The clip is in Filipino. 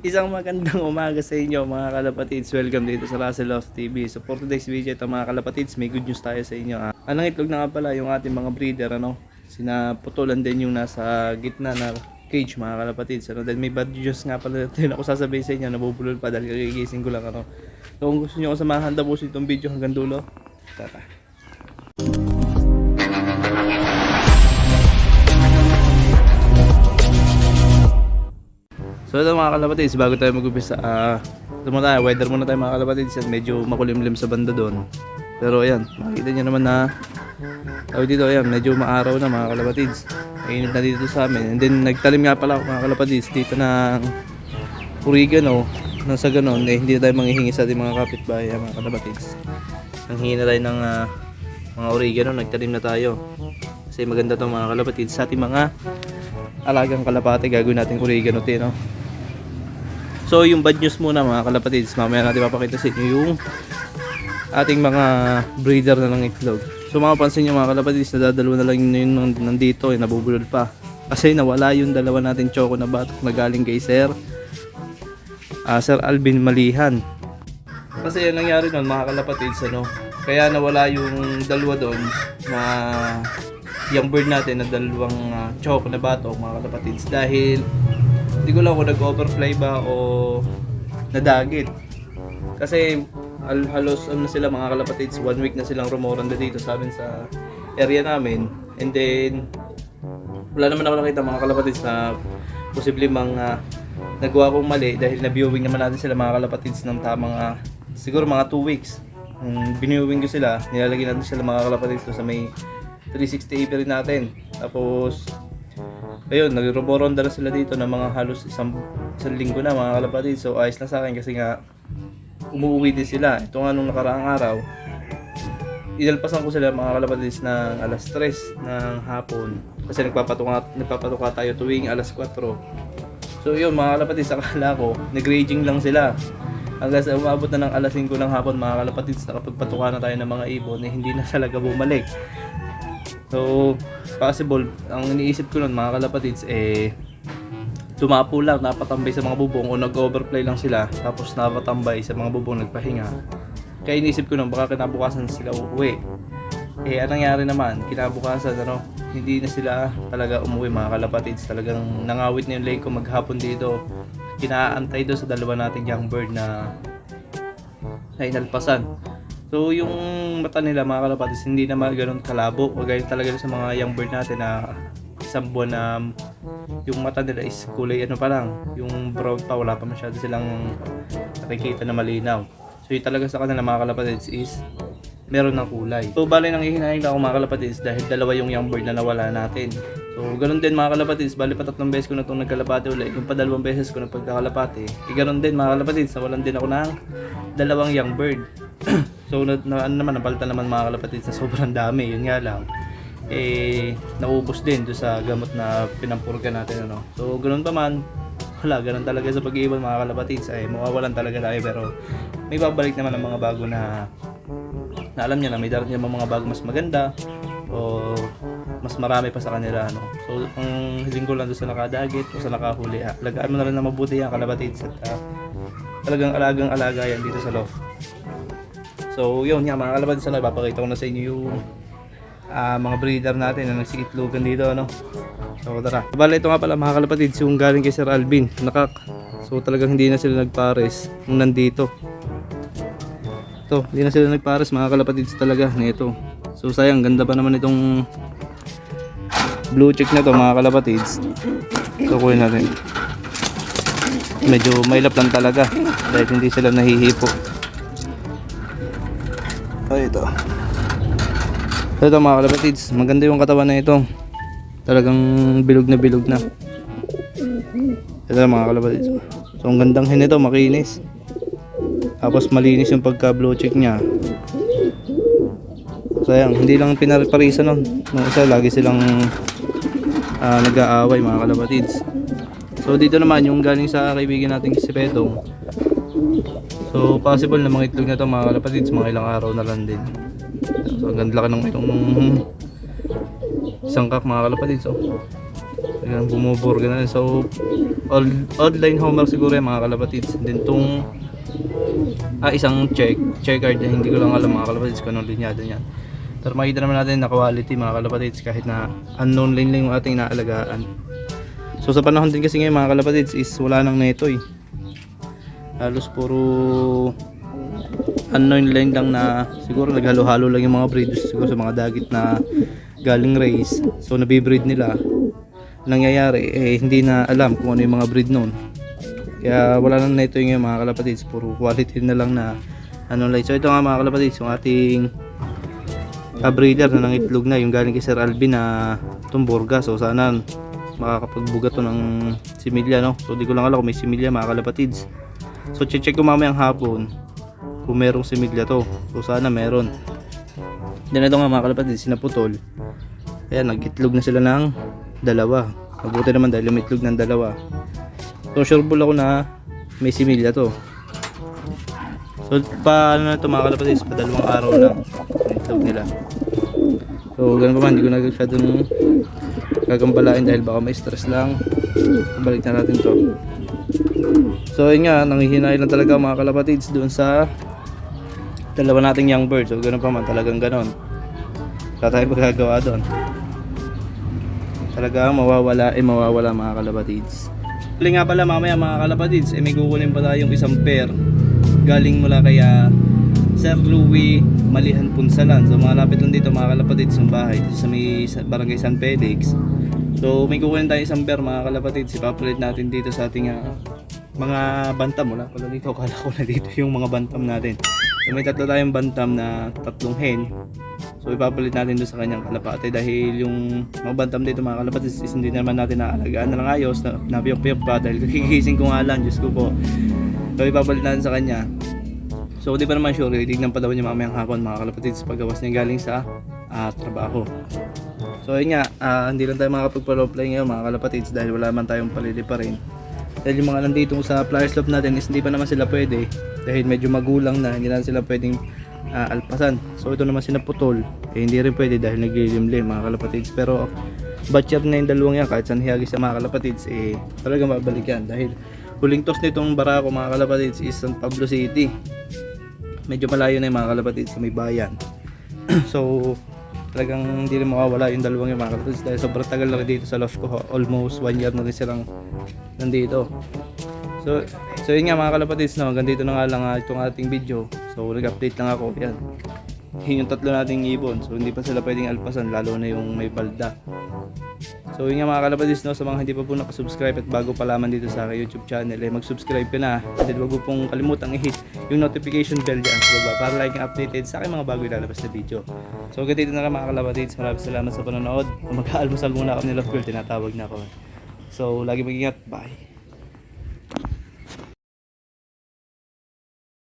Isang magandang umaga sa inyo mga kalapatids. Welcome dito sa Russell Loves TV. So for today's video ito mga kalapatids, may good news tayo sa inyo. Anong itlog na nga pala yung ating mga breeder, sinaputulan din yung nasa gitna na cage mga kalapatids. Then may bad news nga pala din ako sasabihin sa inyo, nabubulol pa dahil kagigising ko lang. So kung gusto nyo ako samahan, tapusin itong video hanggang dulo. Tara. So ito mga kalapatids, bago tayo mag-umpisa, weather muna tayo mga kalapatids, at medyo makulimlim sa banda doon. Pero ayan, makikita nyo naman na dito, ayan, medyo maaraw na mga kalapatids. Mainit na dito sa amin. And then nagtalim nga pala ako mga kalapatids dito ng oregano. Nang sa ganon, hindi na tayo manghihingi sa ating mga kapitbahay mga kalapatids. Nanghingi na tayo ng mga oregano, nagtalim na tayo. Kasi maganda to mga kalapatids sa ating mga alagang kalapate, gagawin natin oregano no? So yung bad news muna mga kalapatids, mamaya natin papakita sa inyo yung ating mga breeder na ng itlog. So mapapansin nyo mga kalapatids, nadadalawa na lang yun nandito, nabubulol pa. Kasi nawala yung dalawa natin choco na batok na galing kay Sir Alvin Malihan. Kasi yan nangyari nun mga kalapatids, kaya nawala yung dalawa doon na yung bird natin na dalawang choco na batok mga kalapatids, dahil hindi ko lang kung nag-overfly ba o nadagit. Kasi halos sila mga kalapatids, 1 week na silang rumoranda dito sa amin sa area namin. And then wala naman ako nakita mga kalapatids na posible nagawa kong mali, dahil na-viewing naman natin sila mga kalapatids ng tamang siguro mga 2 weeks. Biniewing ko sila, nilalagay natin sila mga kalapatids sa may 360 apiary natin. Tapos ayun, nagro-ronda na sila dito ng mga halos isang linggo na mga kalapatids. So ayos na sa akin kasi nga umuwi din sila. Ito nga nung nakaraang araw, inalpasan ko sila mga kalapatids ng alas 3 ng hapon. Kasi nagpapatuka tayo tuwing alas 4. So yun mga kalapatids, akala ko nag-raging lang sila. Hanggang sa umabot na ng alas 5 ng hapon mga kalapatids, nakapagpatuka na tayo ng mga ibon, hindi na talaga bumalik. So, possible, ang iniisip ko nun mga kalapatids, tumapo lang, napatambay sa mga bubong, o nag-overplay lang sila, tapos napatambay sa mga bubong, nagpahinga. Kaya iniisip ko nun, baka kinabukasan sila uuwi. Anong nangyari naman, kinabukasan, hindi na sila talaga umuwi mga kalapatids. Talagang nangawit na yung leg ko maghapon dito. Kinaantay doon sa dalawa nating young bird na inalpasan. So yung mata nila mga kalapatids, hindi naman ganoon kalabo, o gaya talaga sa mga young bird natin na isang buwan na yung mata nila is kulay pa lang, yung brown pa, wala pa masyado silang nakikita na malinaw. So yung talaga sa kanila mga kalapatids is meron ng kulay. So bali nang hihinahin ako mga kalapatids, dahil dalawa yung young bird na nawala natin. So ganoon din mga kalapatids, bali pa 3 beses ko na itong nagkalapate ulit. Yung pa 2 beses ko na pagkakalapate, ganoon din mga kalapatids, nawalan din ako ng dalawang young bird. So napalitan naman mga kalapatids na sobrang dami. Yun nga lang, naubos din doon sa gamot na pinampurga natin. So ganoon pa man, ganun talaga sa pag-iibon mga kalapatids, mawawalan talaga tayo. Pero may babalik naman ang mga bago na alam niya na may darating mga bago mas maganda o mas marami pa sa kanila. So ang hiling ko lang doon sa nakadagit o sa nakahuli, alagaan mo na rin na mabuti yan kalapatids, at talagang alaga yan dito sa loft. So yun nga mga kalapatids, ipapakita ko na sa inyo yung mga breeder natin na nagsikitlogan dito. So tara. Bale, ito nga pala mga kalapatids, yung galing kay Sir Alvin, nakak. So talagang hindi na sila nagpares nung nandito. Hindi na sila nagpares mga kalapatids talaga nito. So sayang, ganda pa naman itong blue check na to mga kalapatids. So kunin natin. Medyo mailap lang talaga dahil hindi sila nahihipo. Ito mga kalapatids, maganda yung katawan na ito. Talagang bilog na. Ito mga kalapatids. So ang gandang hen ito, makinis. Tapos malinis yung pagka blue check nya. Sayang, hindi lang pinarisa nun. Nung isa, lagi silang nag-aaway mga kalapatids. So dito naman yung galing sa kaibigan nating si Pedong. So possible na mga itlog na to mga kalapatids, mga ilang araw na lang din. So ang ganda ka ng itong sangkak mga kalapatids. Talagang bumuburga na rin. So, odd line homer siguro yan mga kalapatids. Then tong isang checkered na hindi ko lang alam mga kalapatids kung anong linyado niyan. Pero makita naman natin na quality mga kalapatids kahit na unknown line lang yung ating naalagaan. So sa panahon din kasi ngayon mga kalapatids is wala nang neto eh. Halos puro unknown line lang na siguro naghalo-halo lang yung mga breeders siguro sa mga dagit na galing race. So nabibreed nila. Nangyayari hindi na alam kung ano yung mga breed noon. Kaya wala nang neto yung mga kalapatids, puro quality na lang na ano line. So ito nga mga kalapatids yung ating breeder na nangitlog na yung galing kay Sir Alvin na tumburga. So sana makakapagbuga to ng similya no. So di ko lang alam kung may similya mga kalapatids. So check ko mamayang hapon kung merong similya to. So sana meron. Then ito nga mga kalapatids sinaputol. Ayan nagitlog na sila ng dalawa. Mabuti naman dahil umitlog ng dalawa. So sure ball ako na may similya to. So paano na ito mga kalapatids, padalawang araw lang itlog nila. So ganun pa man, hindi ko nagkasyadong gagambalain dahil baka may stress lang. Balik na natin to. So yun nga, nanghihinay lang talaga mga kalapatids doon sa dalawa nating young bird. So ganun pa man, talagang ganun. Wala tayong magagawa doon. Talaga mawawala mga kalapatids. Huli nga pala mamaya mga kalapatids, may kukunin pa tayong isang pair galing mula kaya Sir Louie Malihan Punsalan. So mga lapit lang dito mga kalapatids yung bahay sa may barangay San Felix. So may kukunin tayo isang pair mga kalapatids, ipapalit natin dito sa ating mga bantam. Wala pala dito, kala ko na dito yung mga bantam natin. So may tatlo tayong bantam na tatlong hen. So ipapalit natin doon sa kanyang kalapate dahil yung mga bantam dito mga kalapatids is hindi naman natin naalagaan na lang ayos, napiyok-piyok pa dahil kagigising ko nga lang, Diyos ko po. So ipapalit natin sa kanya. So di pa naman sure, titignan pa daw niya mamayang hapon mga kalapatids paggawas niya galing sa trabaho. So yun nga, hindi lang tayo makapagpa-play ngayon mga kalapatids dahil wala man tayong palili pa rin. Dahil yung mga nandito sa flyer slope natin is hindi pa naman sila pwede dahil medyo magulang na, hindi na sila pwedeng alpasan. So ito naman sinaputol, hindi rin pwede dahil naglilimlim mga kalapatids. Pero batcher na yung dalawang yan, kahit saan hiyagi sa mga kalapatids talagang mabalik yan dahil huling toss nitong barako mga kalapatids is San Pablo City. Medyo malayo na yung mga kalapatids sa may bayan. So talagang hindi rin makawala yung dalawang yung mga kalapatids dahil sobrang tagal na dito sa loss ko, almost 1 year na rin silang nandito. So yun nga mga kalapatids, no, hanggang dito na nga lang itong ating video. So nag-update lang ako, yan. Yun yung tatlo nating ibon, so hindi pa sila pwedeng alpasan lalo na yung may balda. So yun nga mga kalapatids, no, sa mga hindi pa po nakasubscribe at bago pa lamang dito sa aking YouTube channel, mag-subscribe ka na. At huwag mo pong kalimutang i-hit yung notification bell dyan sa baba para laging updated sa aking mga bago ilalabas na video. So hanggang dito na lang mga kalapatids, maraming salamat sa panonood. Mag-aalmusal muna ako ni Love Girl, tinatawag na ako. So lagi mag-ingat, bye!